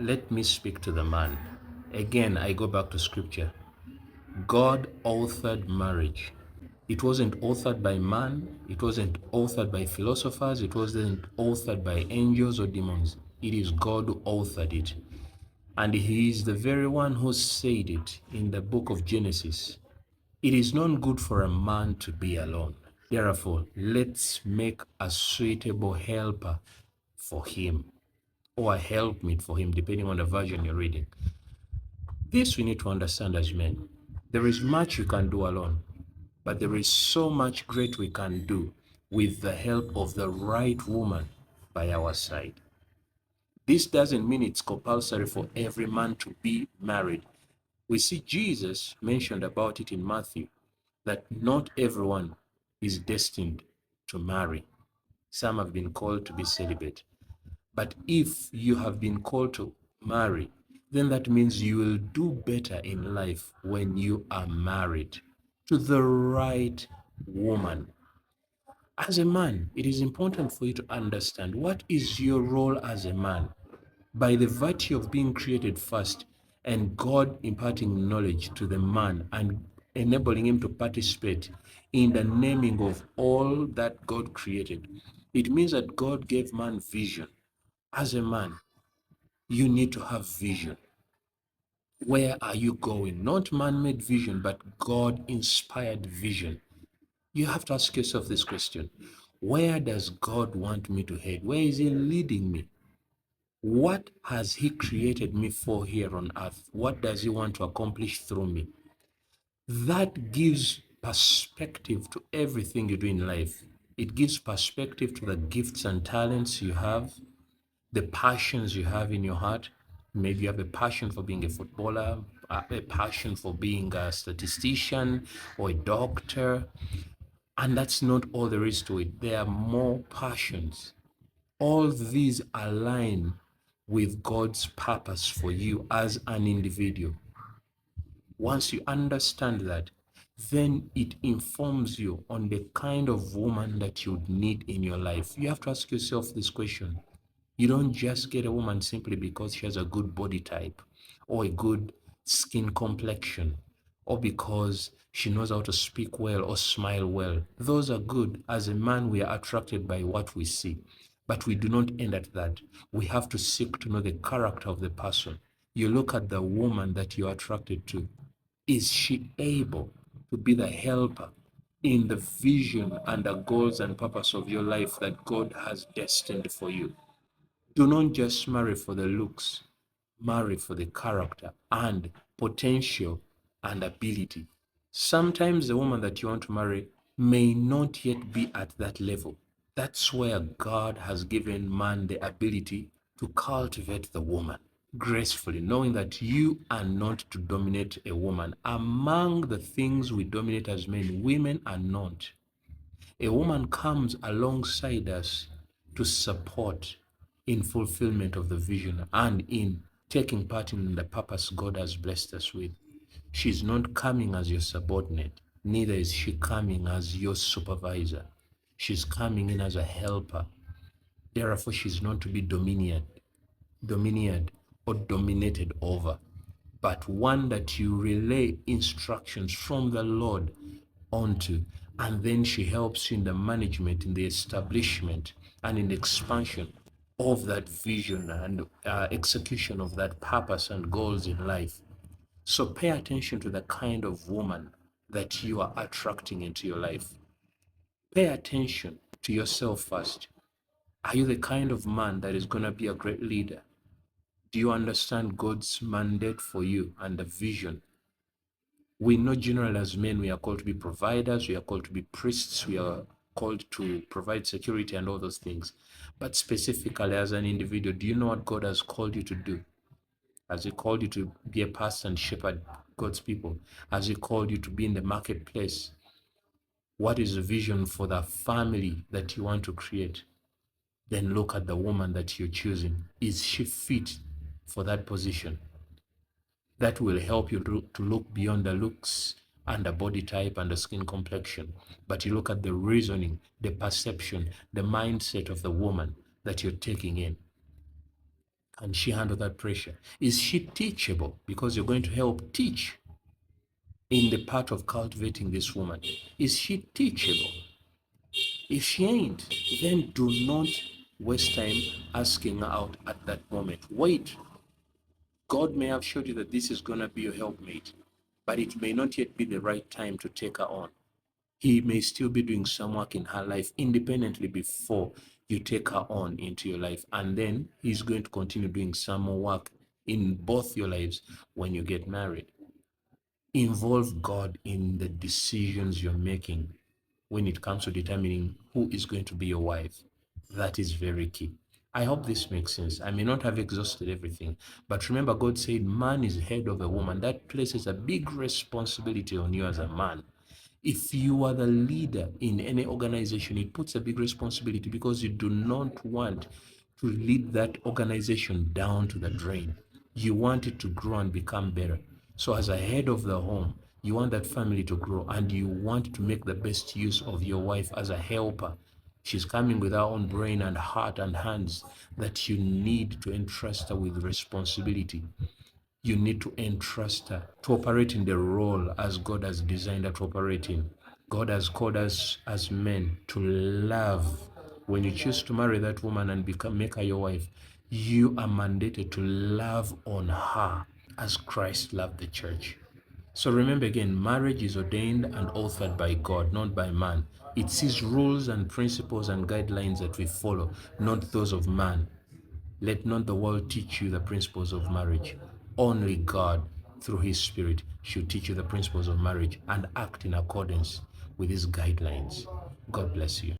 Let me speak to the man. Again, I go back to scripture. God authored marriage. It wasn't authored by man, it wasn't authored by philosophers, it wasn't authored by angels or demons. It is God who authored it. And He is the very one who said it in the book of Genesis. It is not good for a man to be alone. Therefore, let's make a suitable helper for him, or a helpmeet for him, depending on the version you're reading. This we need to understand as men. There is much you can do alone, but there is so much great we can do with the help of the right woman by our side. This doesn't mean it's compulsory for every man to be married. We see Jesus mentioned about it in Matthew, that not everyone is destined to marry. Some have been called to be celibate. But if you have been called to marry, then that means you will do better in life when you are married to the right woman. As a man, it is important for you to understand what is your role as a man by the virtue of being created first and God imparting knowledge to the man and enabling him to participate in the naming of all that God created. It means that God gave man vision. As a man, you need to have vision. Where are you going? Not man-made vision, but God-inspired vision. You have to ask yourself this question. Where does God want me to head? Where is He leading me? What has He created me for here on earth? What does He want to accomplish through me? That gives perspective to everything you do in life. It gives perspective to the gifts and talents you have, the passions you have in your heart. Maybe you have a passion for being a footballer, a passion for being a statistician or a doctor. And that's not all there is to it. There are more passions. All these align with God's purpose for you as an individual. Once you understand that, then it informs you on the kind of woman that you need in your life. You have to ask yourself this question. You don't just get a woman simply because she has a good body type or a good skin complexion or because she knows how to speak well or smile well. Those are good. As a man, we are attracted by what we see. But we do not end at that. We have to seek to know the character of the person. You look at the woman that you're attracted to. Is she able to be the helper in the vision and the goals and purpose of your life that God has destined for you? Do not just marry for the looks, marry for the character and potential and ability. Sometimes the woman that you want to marry may not yet be at that level. That's where God has given man the ability to cultivate the woman gracefully, knowing that you are not to dominate a woman. Among the things we dominate as men, women are not. A woman comes alongside us to support in fulfillment of the vision and in taking part in the purpose God has blessed us with. She's not coming as your subordinate, neither is she coming as your supervisor. She's coming in as a helper. Therefore, she's not to be domineered or dominated over, but one that you relay instructions from the Lord onto, and then she helps you in the management, in the establishment, and in the expansion of that vision and execution of that purpose and goals in life. So pay attention to the kind of woman that you are attracting into your life. Pay attention to yourself first. Are you the kind of man that is going to be a great leader? Do you understand God's mandate for you and the vision? We know generally as men, we are called to be providers, we are called to be priests, we are called to provide security and all those things. But specifically as an individual, do you know what God has called you to do? Has He called you to be a pastor and shepherd God's people? Has He called you to be in the marketplace? What is the vision for the family that you want to create? Then look at the woman that you're choosing. Is she fit for that position? That will help you to look beyond the looks and the body type and the skin complexion. But you look at the reasoning, the perception, the mindset of the woman that you're taking in. Can she handle that pressure? Is she teachable? Because you're going to help teach in the part of cultivating this woman. Is she teachable? If she ain't, then do not waste time asking her out at that moment. Wait. God may have showed you that this is going to be your helpmate, but it may not yet be the right time to take her on. He may still be doing some work in her life independently before you take her on into your life. And then he's going to continue doing some more work in both your lives when you get married. Involve God in the decisions you're making when it comes to determining who is going to be your wife. That is very key. I hope this makes sense. I may not have exhausted everything, but remember, God said man is head of a woman. That places a big responsibility on you as a man. If you are the leader in any organization, it puts a big responsibility because you do not want to lead that organization down to the drain. You want it to grow and become better. So as a head of the home, you want that family to grow and you want to make the best use of your wife as a helper. She's coming with her own brain and heart and hands that you need to entrust her with responsibility. You need to entrust her to operate in the role as God has designed her to operate in. God has called us as men to love. When you choose to marry that woman and make her your wife, you are mandated to love on her as Christ loved the church. So remember again, marriage is ordained and authored by God, not by man. It's his rules and principles and guidelines that we follow, not those of man. Let not the world teach you the principles of marriage. Only God, through his Spirit, should teach you the principles of marriage and act in accordance with his guidelines. God bless you.